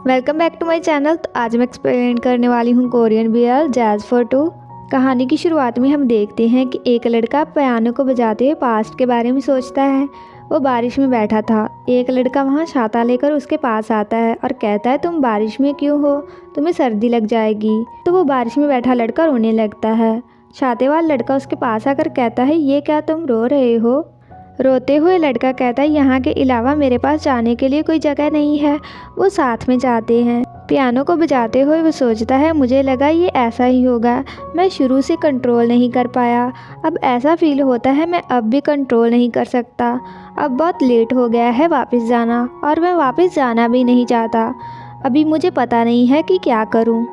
Welcome back to my channel. तो आज मैं एक्सप्लेन करने वाली हूँ Korean BL jazz for two. कहानी की शुरुआत में हम देखते हैं कि एक लड़का पियानो को बजाते हुए पास्ट के बारे में सोचता है। वो बारिश में बैठा था। एक लड़का वहाँ छाता लेकर उसके पास आता है और कहता है, तुम बारिश में क्यों हो, तुम्हें सर्दी लग जाएगी। तो वो बारिश में बैठा लड़का रोने लगता है। छाते वाला लड़का उसके पास आकर कहता है, ये क्या तुम रो रहे हो। रोते हुए लड़का कहता है, यहाँ के अलावा मेरे पास जाने के लिए कोई जगह नहीं है। वो साथ में जाते हैं। पियानो को बजाते हुए वो सोचता है, मुझे लगा ये ऐसा ही होगा, मैं शुरू से कंट्रोल नहीं कर पाया। अब ऐसा फील होता है मैं अब भी कंट्रोल नहीं कर सकता। अब बहुत लेट हो गया है वापस जाना, और मैं वापस जाना भी नहीं चाहता। अभी मुझे पता नहीं है कि क्या करूँ।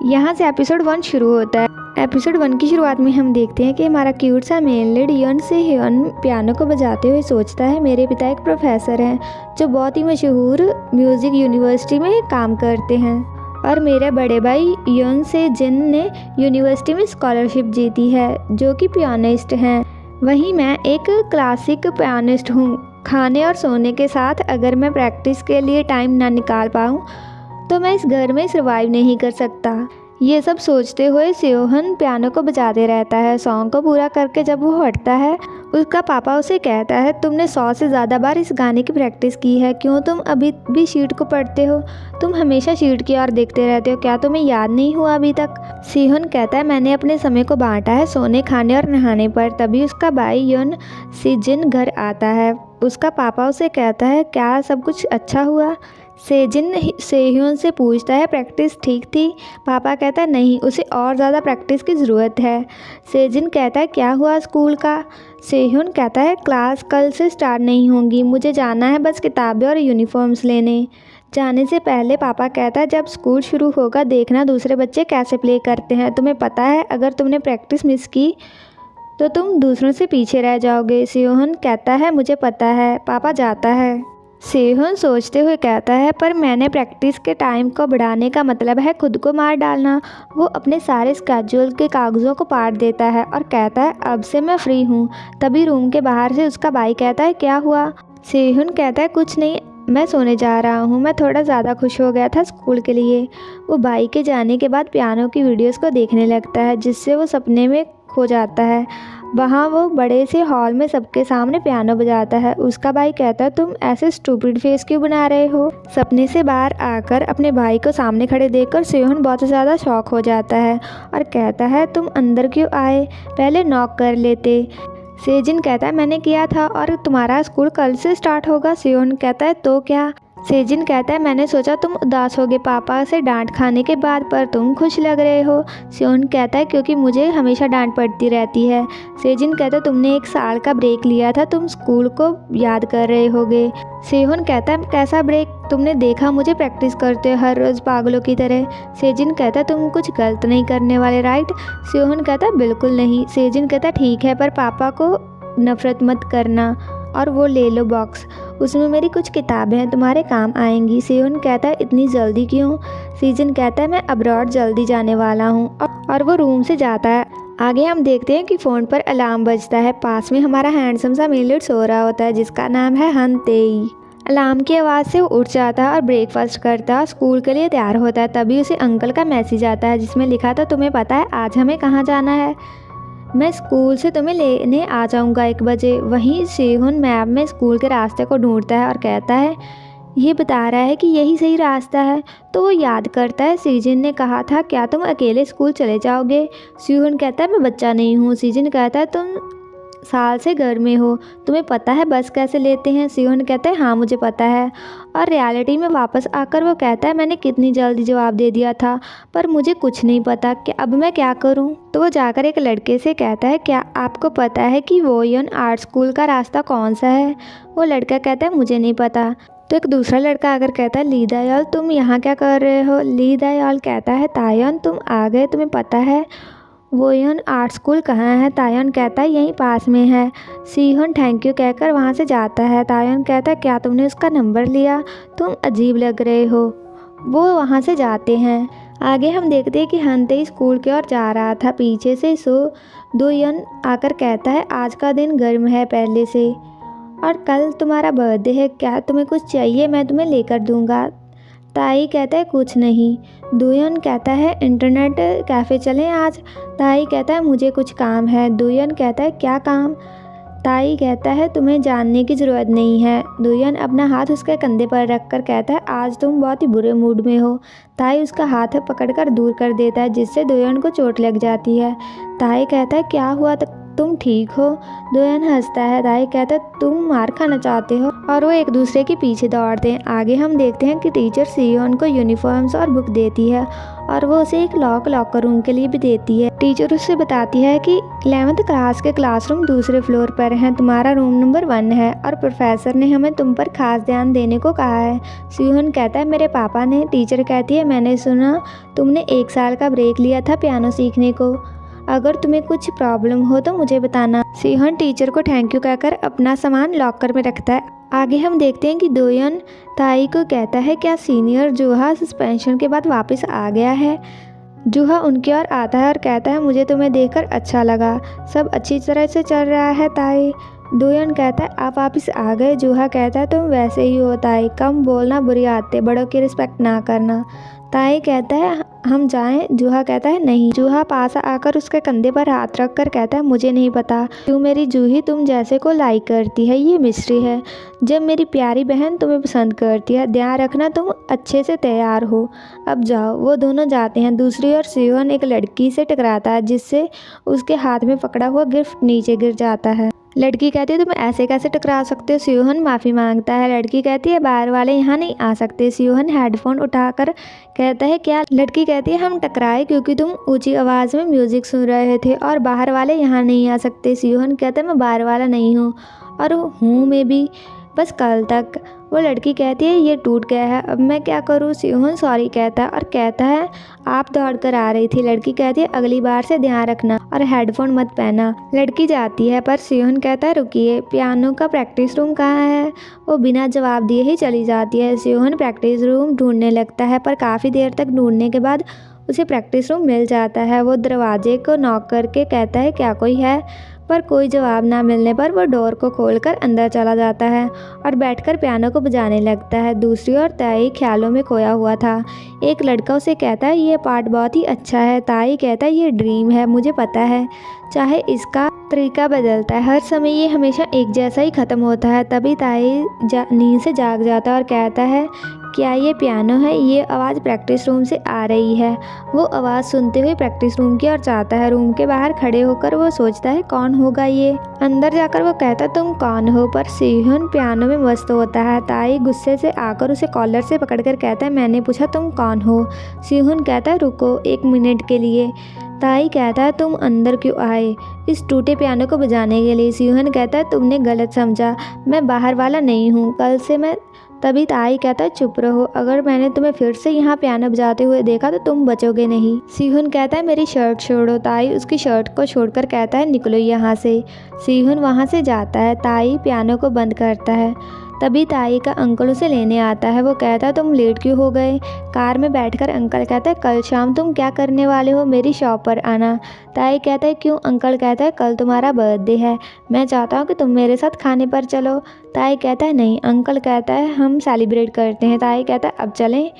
यहाँ से एपिसोड 1 शुरू होता है। एपिसोड 1 की शुरुआत में हम देखते हैं कि हमारा क्यूट सा मेन लीड यन से ह्योन पियानो को बजाते हुए सोचता है, मेरे पिता एक प्रोफेसर हैं जो बहुत ही मशहूर म्यूज़िक यूनिवर्सिटी में काम करते हैं, और मेरे बड़े भाई यन से जिन ने यूनिवर्सिटी में स्कॉलरशिप जीती है जो कि पियानिस्ट हैं। वहीं मैं एक क्लासिक पियानिस्ट हूँ। खाने और सोने के साथ अगर मैं प्रैक्टिस के लिए टाइम ना निकाल पाऊँ तो मैं इस घर में सर्वाइव नहीं कर सकता। ये सब सोचते हुए सेयोहन पियानो को बजाते रहता है। सॉन्ग को पूरा करके जब वो हटता है, उसका पापा उसे कहता है, तुमने 100 से ज़्यादा बार इस गाने की प्रैक्टिस की है, क्यों तुम अभी भी शीट को पढ़ते हो। तुम हमेशा शीट की ओर देखते रहते हो, क्या तुम्हें याद नहीं हुआ अभी तक। सेयोहन कहता है, मैंने अपने समय को बांटा है सोने, खाने और नहाने पर। तभी उसका भाई यन सिजिन घर आता है। उसका पापा उसे कहता है, क्या सब कुछ अच्छा हुआ। सेजिन सेह्योन से पूछता है, प्रैक्टिस ठीक थी। पापा कहता है, नहीं, उसे और ज़्यादा प्रैक्टिस की ज़रूरत है। सेजिन कहता है, क्या हुआ स्कूल का। सेह्योन कहता है, क्लास कल से स्टार्ट नहीं होंगी, मुझे जाना है बस किताबें और यूनिफॉर्म्स लेने। जाने से पहले पापा कहता है, जब स्कूल शुरू होगा देखना दूसरे बच्चे कैसे प्ले करते हैं। तुम्हें पता है अगर तुमने प्रैक्टिस मिस की तो तुम दूसरों से पीछे रह जाओगे। सेह्योन कहता है, मुझे पता है। पापा जाता है। सेह्योन सोचते हुए कहता है, पर मैंने प्रैक्टिस के टाइम को बढ़ाने का मतलब है खुद को मार डालना। वो अपने सारे स्केड्यूल के कागज़ों को पाट देता है और कहता है, अब से मैं फ्री हूँ। तभी रूम के बाहर से उसका भाई कहता है, क्या हुआ। सेह्योन कहता है, कुछ नहीं, मैं सोने जा रहा हूँ। मैं थोड़ा ज़्यादा खुश हो गया था स्कूल के लिए। वो भाई के जाने के बाद पियानो की वीडियोस को देखने लगता है, जिससे वो सपने में खो जाता है। वहाँ वो बड़े से हॉल में सबके सामने पियानो बजाता है। उसका भाई कहता है, तुम ऐसे स्टूपिड फेस क्यों बना रहे हो। सपने से बाहर आकर अपने भाई को सामने खड़े देखकर सेयोहन बहुत ज़्यादा शॉक हो जाता है और कहता है, तुम अंदर क्यों आए, पहले नॉक कर लेते। सेजिन कहता है, मैंने किया था और तुम्हारा स्कूल कल से स्टार्ट होगा। सेयोहन कहता है, तो क्या। सेजिन कहता है, मैंने सोचा तुम उदास होगे पापा से डांट खाने के बाद, पर तुम खुश लग रहे हो। सेयोहन कहता है, क्योंकि मुझे हमेशा डांट पड़ती रहती है। सेजिन कहता है, तुमने 1 साल का ब्रेक लिया था, तुम स्कूल को याद कर रहे होगे। सेयोहन कहता है, कैसा ब्रेक, तुमने देखा मुझे प्रैक्टिस करते हर रोज़ पागलों की तरह। सेजिन कहता है, तुम कुछ गलत नहीं करने वाले, राइट। सेयोहन कहता है, बिल्कुल नहीं। सेजिन कहता है, ठीक है, पर पापा को नफरत मत करना, और वो ले लो बॉक्स, उसमें मेरी कुछ किताबें हैं, तुम्हारे काम आएंगी। सेयोहन कहता है, इतनी जल्दी क्यों। सेजिन कहता है, मैं अब्रॉड जल्दी जाने वाला हूँ, और वो रूम से जाता है। आगे हम देखते हैं कि फ़ोन पर अलार्म बजता है। पास में हमारा हैंडसम सा मेल लीड सो रहा होता है, जिसका नाम है हन तेई। अलार्म की आवाज़ से वो उठ जाता है और ब्रेकफास्ट करता है और स्कूल के लिए तैयार होता है। तभी उसे अंकल का मैसेज आता है, जिसमें लिखा था, तुम्हें पता है आज हमें कहाँ जाना है। मैं स्कूल से तुम्हें लेने आ जाऊंगा 1 बजे। वहीं सेह्योन मैप में स्कूल के रास्ते को ढूंढता है और कहता है, ये बता रहा है कि यही सही रास्ता है। तो वो याद करता है, सीजन ने कहा था, क्या तुम अकेले स्कूल चले जाओगे। सेह्योन कहता है, मैं बच्चा नहीं हूँ। सीजन कहता है, तुम साल से घर में हो, तुम्हें पता है बस कैसे लेते हैं। सेह्योन कहता है, हाँ मुझे पता है। और रियलिटी में वापस आकर वो कहता है, मैंने कितनी जल्दी जवाब दे दिया था, पर मुझे कुछ नहीं पता कि अब मैं क्या करूं। तो वो जाकर एक लड़के से कहता है, क्या आपको पता है कि वोयन आर्ट स्कूल का रास्ता कौन सा है। वो लड़का कहता है, मुझे नहीं पता। तो एक दूसरा लड़का आकर कहता है, ली दायाल तुम यहाँ क्या कर रहे हो। ली दायाल कहता है, तायन तुम आ गए, तुम्हें पता है वोयन आर्ट स्कूल कहाँ है। तायन कहता है, यहीं पास में है। सेह्योन थैंक यू कहकर वहाँ से जाता है। तायन कहता है, क्या तुमने उसका नंबर लिया, तुम अजीब लग रहे हो। वो वहाँ से जाते हैं। आगे हम देखते हैं कि हनतेई स्कूल की ओर जा रहा था। पीछे से सो दोयन आकर कहता है, आज का दिन गर्म है पहले से, और कल तुम्हारा बर्थडे है, क्या तुम्हें कुछ चाहिए, मैं तुम्हें लेकर दूंगा। ताई कहता है कुछ नहीं। दुयन कहता है इंटरनेट कैफ़े चलें आज। ताई कहता है मुझे कुछ काम है। दुयन कहता है क्या काम। ताई कहता है तुम्हें जानने की ज़रूरत नहीं है। दुयन अपना हाथ उसके कंधे पर रखकर कहता है आज तुम बहुत ही बुरे मूड में हो। ताई उसका हाथ पकड़कर दूर कर देता है जिससे दुयन को चोट लग जाती है। ताई कहता है क्या हुआ, तुम ठीक हो। दुयन हंसता है। ताई कहता है तुम मार खाना चाहते हो, और वो एक दूसरे के पीछे दौड़ते हैं। आगे हम देखते हैं कि टीचर सियोन को यूनिफॉर्म्स और बुक देती है और वो उसे एक लॉकर रूम के लिए भी देती है। टीचर उससे बताती है कि 11th क्लास के क्लासरूम दूसरे फ्लोर पर हैं, तुम्हारा रूम नंबर 1 है और प्रोफेसर ने हमें तुम पर खास ध्यान देने को कहा है। सियोन कहता है मेरे पापा ने। टीचर कहती है मैंने सुना तुमने 1 साल का ब्रेक लिया था पियानो सीखने को, अगर तुम्हें कुछ प्रॉब्लम हो तो मुझे बताना। सियोन टीचर को थैंक यू कहकर अपना सामान लॉकर में रखता है। आगे हम देखते हैं कि दोयन ताई को कहता है क्या सीनियर जुहा सस्पेंशन के बाद वापस आ गया है। जुहा उनकी ओर आता है और कहता है मुझे तुम्हें देखकर अच्छा लगा, सब अच्छी तरह से चल रहा है ताई। दोयन कहता है आप वापस आ गए। जुहा कहता है तुम वैसे ही हो ताई, कम बोलना, बुरी आदतें, बड़ों की रिस्पेक्ट ना करना। ताई कहता है हम जाएं। जुहा कहता है नहीं। जुहा पास आकर उसके कंधे पर हाथ रख कर कहता है मुझे नहीं पता क्यों मेरी जूही तुम जैसे को लाइक करती है, ये मिस्ट्री है। जब मेरी प्यारी बहन तुम्हें पसंद करती है, ध्यान रखना तुम अच्छे से तैयार हो, अब जाओ। वो दोनों जाते हैं। दूसरी ओर सियोन एक लड़की से टकराता है जिससे उसके हाथ में पकड़ा हुआ गिफ्ट नीचे गिर जाता है। लड़की कहती है तुम ऐसे कैसे टकरा सकते हो। सियोन माफ़ी मांगता है। लड़की कहती है बाहर वाले यहाँ नहीं आ सकते। सियोन हेडफोन उठाकर कहता है क्या। लड़की कहती है हम टकराए क्योंकि तुम ऊंची आवाज़ में म्यूज़िक सुन रहे थे और बाहर वाले यहाँ नहीं आ सकते। सियोन कहता है मैं बाहर वाला नहीं हूँ और हूँ मैं भी बस कल तक। वो लड़की कहती है ये टूट गया है, अब मैं क्या करूँ। सियोन सॉरी कहता है और कहता है आप दौड़ कर आ रही थी। लड़की कहती है अगली बार से ध्यान रखना और हेडफोन मत पहना। लड़की जाती है पर सियोन कहता है रुकिए, पियानो का प्रैक्टिस रूम कहाँ है। वो बिना जवाब दिए ही चली जाती है। सियोन प्रैक्टिस रूम ढूंढने लगता है पर काफ़ी देर तक ढूंढने के बाद उसे प्रैक्टिस रूम मिल जाता है। वो दरवाजे को नॉक करके कहता है क्या कोई है, पर कोई जवाब ना मिलने पर वो डोर को खोलकर अंदर चला जाता है और बैठकर पियानो को बजाने लगता है। दूसरी ओर ताई ख्यालों में खोया हुआ था। एक लड़का उसे कहता है ये पार्ट बहुत ही अच्छा है। ताई कहता है ये ड्रीम है, मुझे पता है, चाहे इसका तरीका बदलता है, हर समय ये हमेशा एक जैसा ही ख़त्म होता है। तभी ताई नींद से जाग जाता है और कहता है क्या ये पियानो है। ये आवाज़ प्रैक्टिस रूम से आ रही है। वो आवाज़ सुनते हुए प्रैक्टिस रूम की ओर जाता है। रूम के बाहर खड़े होकर वो सोचता है कौन होगा ये। अंदर जाकर वो कहता है तुम कौन हो, पर सियोन पियानो में मस्त होता है। ताई गुस्से से आकर उसे कॉलर से पकड़कर कहता है मैंने पूछा तुम कौन हो। सियोन कहता है रुको 1 मिनट के लिए। ताई कहता है तुम अंदर क्यों आए, इस टूटे पियानो को बजाने के लिए। सियोन कहता है तुमने गलत समझा, मैं बाहर वाला नहीं हूँ, कल से मैं। तभी ताई कहता है चुप रहो, अगर मैंने तुम्हें फिर से यहाँ पियानो बजाते हुए देखा तो तुम बचोगे नहीं। सियोन कहता है मेरी शर्ट छोड़ो। ताई उसकी शर्ट को छोड़कर कहता है निकलो यहाँ से। सियोन वहाँ से जाता है। ताई पियानो को बंद करता है। तभी ताई का अंकल उसे लेने आता है। वो कहता है तुम लेट क्यों हो गए। कार में बैठकर अंकल कहता है कल शाम तुम क्या करने वाले हो, मेरी शॉप पर आना। ताई कहता है क्यों। अंकल कहता है कल तुम्हारा बर्थडे है, मैं चाहता हूँ कि तुम मेरे साथ खाने पर चलो। ताई कहता है नहीं। अंकल कहता है हम सेलिब्रेट करते हैं। ताई कहता है अब चलें।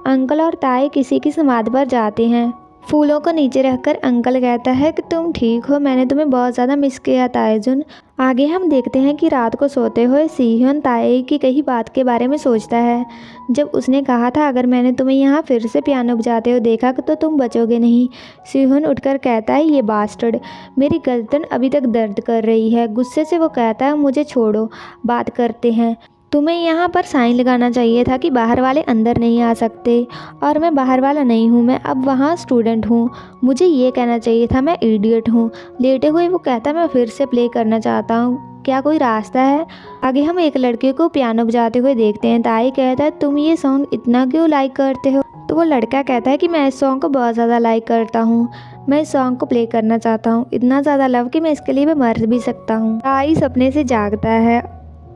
अंकल और ताई किसी की समाधि पर जाते हैं। फूलों को नीचे रखकर अंकल कहता है कि तुम ठीक हो, मैंने तुम्हें बहुत ज़्यादा मिस किया ताईजुन। आगे हम देखते हैं कि रात को सोते हुए सियोन ताई की कही बात के बारे में सोचता है। जब उसने कहा था अगर मैंने तुम्हें यहाँ फिर से पियानो बजाते हुए देखा तो तुम बचोगे नहीं। सियोन उठकर कहता है ये बास्टर्ड, मेरी गर्दन अभी तक दर्द कर रही है। गुस्से से वो कहता है मुझे छोड़ो, बात करते हैं। तुम्हें यहाँ पर साइन लगाना चाहिए था कि बाहर वाले अंदर नहीं आ सकते, और मैं बाहर वाला नहीं हूँ, मैं अब वहाँ स्टूडेंट हूँ। मुझे ये कहना चाहिए था मैं इडियट हूँ। लेटे हुए वो कहता है मैं फिर से प्ले करना चाहता हूँ, क्या कोई रास्ता है। आगे हम एक लड़के को पियानो बजाते हुए देखते हैं। ताई कहता है तुम ये सॉन्ग इतना क्यों लाइक करते हो। तो वो लड़का कहता है कि मैं इस सॉन्ग को बहुत ज़्यादा लाइक करता हूँ, मैं इस सॉन्ग को प्ले करना चाहता हूँ, इतना ज़्यादा लव कि मैं इसके लिए भी मर भी सकता हूँ। ताई सपने से जागता है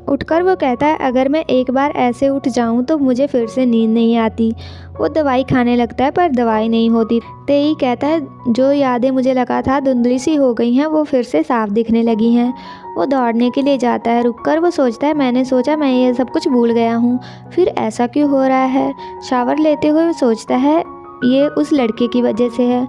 उठकर वो कहता है अगर मैं एक बार ऐसे उठ जाऊं तो मुझे फिर से नींद नहीं आती। वो दवाई खाने लगता है पर दवाई नहीं होती। तेई कहता है जो यादें मुझे लगा था धुंधली सी हो गई हैं वो फिर से साफ दिखने लगी हैं। वो दौड़ने के लिए जाता है। रुककर वो सोचता है मैंने सोचा मैं ये सब कुछ भूल गया हूँ, फिर ऐसा क्यों हो रहा है। शावर लेते हुए वो सोचता है ये उस लड़के की वजह से है।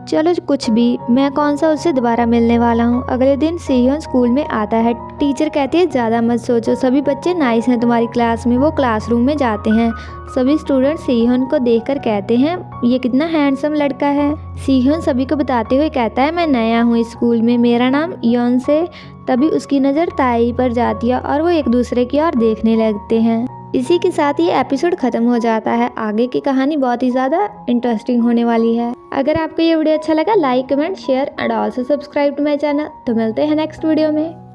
चलो कुछ भी, मैं कौन सा उससे दोबारा मिलने वाला हूँ। अगले दिन सेहयोन स्कूल में आता है। टीचर कहती है ज़्यादा मत सोचो, सभी बच्चे नाइस हैं तुम्हारी क्लास में। वो क्लासरूम में जाते हैं। सभी स्टूडेंट सेहयोन को देखकर कहते हैं ये कितना हैंडसम लड़का है। सेहयोन सभी को बताते हुए कहता है मैं नया हूँ इस स्कूल में, मेरा नाम योन से। तभी उसकी नज़र ताई पर जाती है और वो एक दूसरे की ओर देखने लगते हैं। इसी के साथ ये एपिसोड ख़त्म हो जाता है। आगे की कहानी बहुत ही ज़्यादा इंटरेस्टिंग होने वाली है। अगर आपको ये वीडियो अच्छा लगा like comment share and also subscribe to my channel. तो मिलते हैं नेक्स्ट वीडियो में।